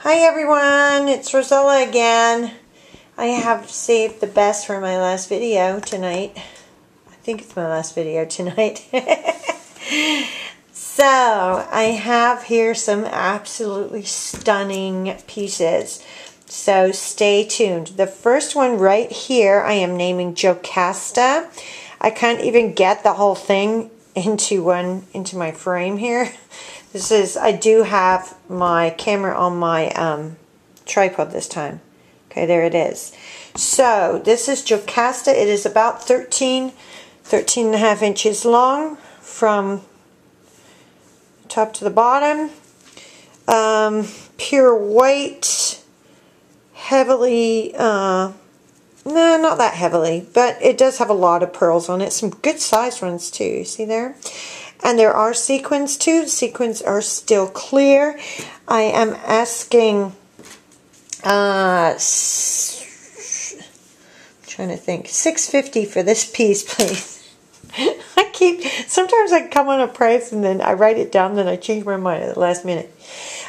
Hi everyone, it's Rosella again. I have saved the best for my last video tonight. I think it's my last video tonight. So, I have here some absolutely stunning pieces. So, stay tuned. The first one right here, I am naming Jocasta. I can't even get the whole thing into my frame here. I do have my camera on my tripod this time. Okay, there it is. So, this is Jocasta. It is about 13 and a half inches long from top to the bottom. Pure white, heavily, no, not that heavily, but it does have a lot of pearls on it. Some good sized ones too, you see there? And there are sequins too. The sequins are still clear. I am asking, I'm trying to think, $6.50 for this piece, please. Sometimes I come on a price and then I write it down, then I change my mind at the last minute.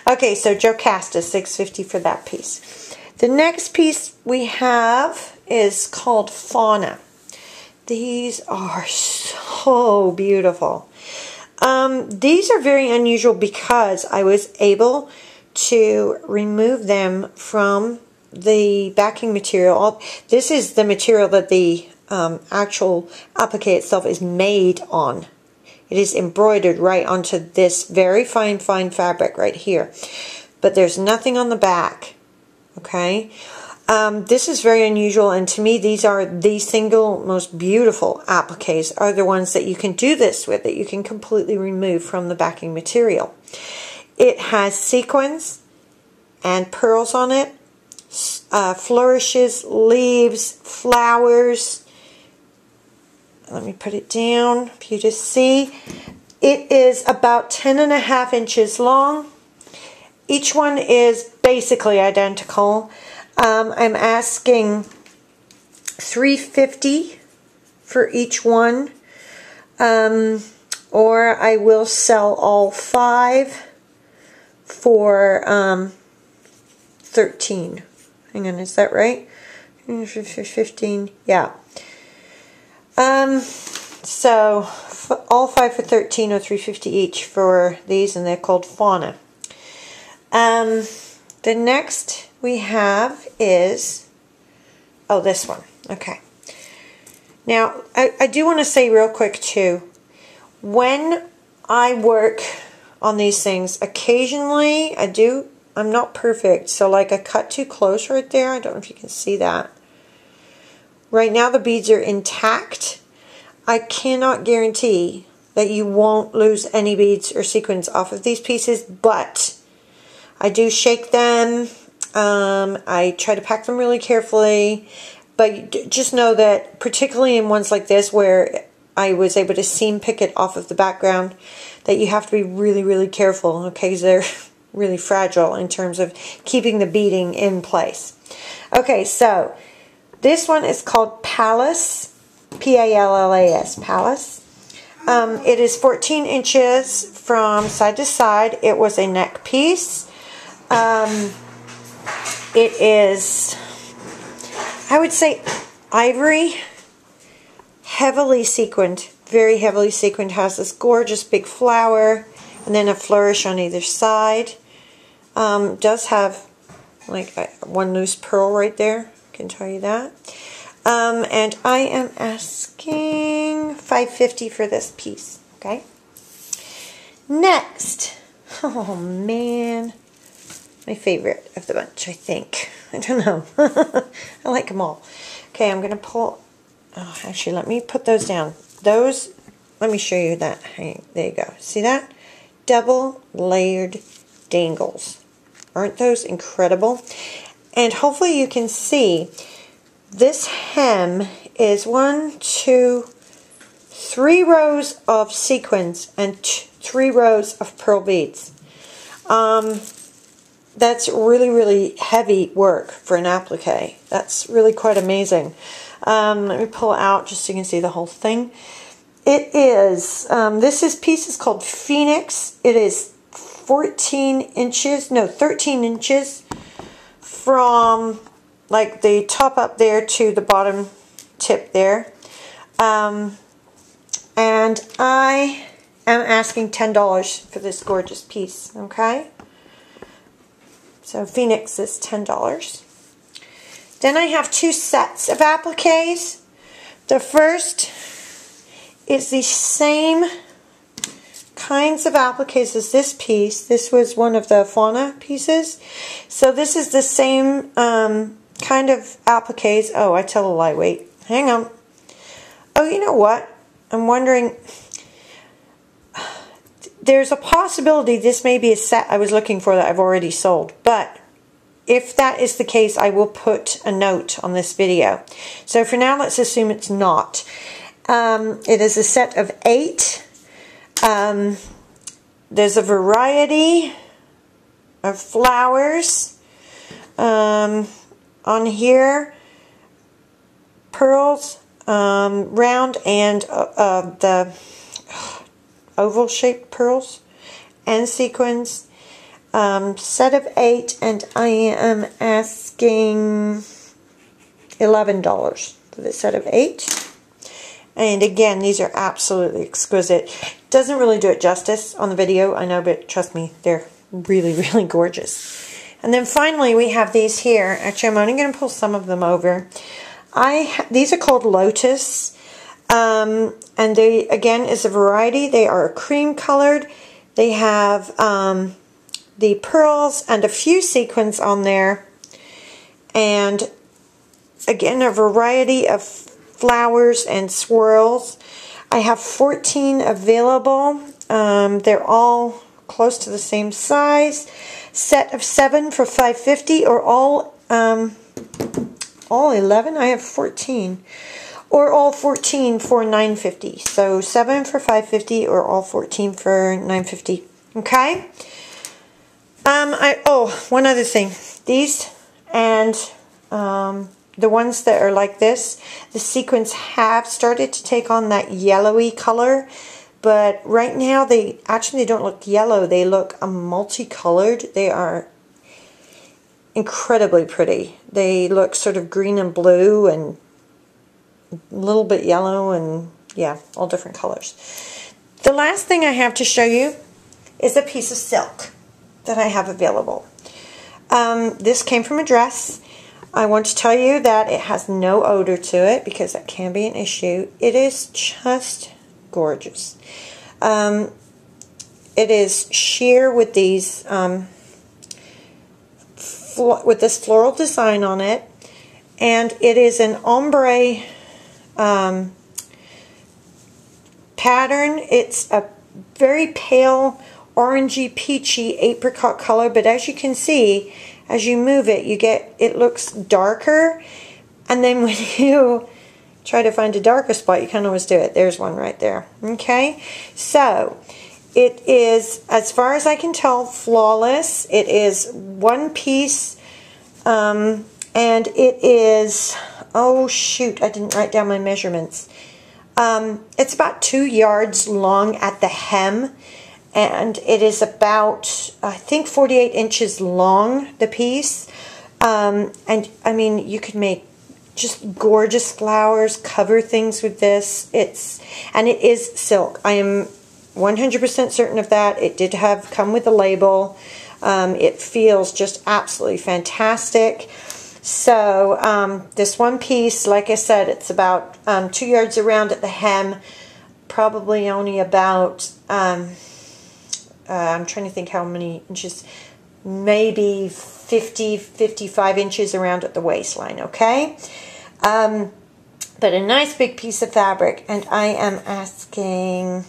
Okay, so Jocasta, $6.50 for that piece. The next piece we have is called FAUNA. These are so beautiful. These are very unusual because I was able to remove them from the backing material. This is the material that the actual applique itself is made on. It is embroidered right onto this very fine fabric right here. But there's nothing on the back. Okay? This is very unusual, and to me these are the single most beautiful appliques are the ones that you can do this with, that you can completely remove from the backing material. It has sequins and pearls on it, flourishes, leaves, flowers. Let me put it down for you to see. It is about 10 and a half inches long. Each one is basically identical. I'm asking $3.50 for each one, or I will sell all 5 for $13. Hang on, is that right? 15, yeah. So all 5 for $13 or $3.50 each for these, and they're called FAUNA. The next we have is, oh, this one. Okay. Now, I do want to say real quick too, when I work on these things, occasionally I'm not perfect, so like I cut too close right there. I don't know if you can see that. Right now the beads are intact. I cannot guarantee that you won't lose any beads or sequins off of these pieces, but I do shake them. I try to pack them really carefully, but just know that particularly in ones like this where I was able to seam pick it off of the background, that you have to be really, really careful, okay, because they're really fragile in terms of keeping the beading in place. Okay, so this one is called PALLAS, P-A-L-L-A-S, PALLAS. It is 14 inches from side to side. It was a neck piece. It is, I would say, ivory, heavily sequined, very heavily sequined, has this gorgeous big flower, and then a flourish on either side. Does have like one loose pearl right there, I can tell you that. And I am asking $5.50 for this piece, okay? Next, oh man, my favorite of the bunch, I think. I don't know. I like them all. Okay, I'm going to pull... Oh, actually, let me put those down. Those, let me show you that. Hey, there you go. See that? Double layered dangles. Aren't those incredible? And hopefully you can see this hem is 1, 2, 3 rows of sequins and 3 rows of pearl beads. That's really, really heavy work for an applique. That's really quite amazing. Let me pull it out just so you can see the whole thing. It is, this piece is called Phoenix. It is 13 inches from like the top up there to the bottom tip there. And I am asking $10 for this gorgeous piece, okay? So Phoenix is $10. Then I have two sets of appliques. The first is the same kinds of appliques as this piece. This was one of the FAUNA pieces. So this is the same kind of appliques. Oh, I tell a lie. Wait. Hang on. Oh, you know what? I'm wondering. There's a possibility this may be a set I was looking for that I've already sold. But if that is the case, I will put a note on this video. So for now, let's assume it's not. It is a set of 8. There's a variety of flowers on here. Pearls, round and the oval-shaped pearls and sequins. Set of 8, and I am asking $11 for the set of 8. And again, these are absolutely exquisite. Doesn't really do it justice on the video, I know, but trust me, they're really, really gorgeous. And then finally, we have these here. Actually, I'm only going to pull some of them over. These are called Lotus, and they, again, is a variety. They are cream colored. They have the pearls and a few sequins on there, and again, a variety of flowers and swirls. I have 14 available. They're all close to the same size. Set of 7 for $5.50, or all 11. I have 14, or all 14 for $9.50. So 7 for $5.50, or all 14 for $9.50. Okay. One other thing. These and the ones that are like this, the sequins have started to take on that yellowy color, but right now they don't look yellow. They look multicolored. They are incredibly pretty. They look sort of green and blue and a little bit yellow, and yeah, all different colors. The last thing I have to show you is a piece of silk that I have available. This came from a dress. I want to tell you that it has no odor to it, because that can be an issue. It is just gorgeous. It is sheer with these with this floral design on it, and it is an ombre pattern. It's a very pale orangey peachy apricot color, but as you can see, as you move it, it looks darker, and then when you try to find a darker spot, you can always do it. There's one right there. Okay, so it is, as far as I can tell, flawless. It is one piece, and it is, oh shoot, I didn't write down my measurements. It's about 2 yards long at the hem, and it is about, I think, 48 inches long, the piece. And I mean, you could make just gorgeous flowers, cover things with this. And it is silk. I am 100% certain of that. It did come with a label. It feels just absolutely fantastic. So this one piece, like I said, it's about 2 yards around at the hem, probably only about I'm trying to think how many inches, maybe 55 inches around at the waistline, okay? But a nice big piece of fabric, and I am asking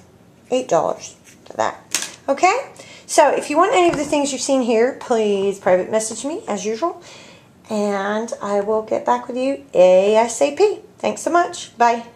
$8 for that, okay? So if you want any of the things you've seen here, please private message me as usual, and I will get back with you ASAP. Thanks so much. Bye.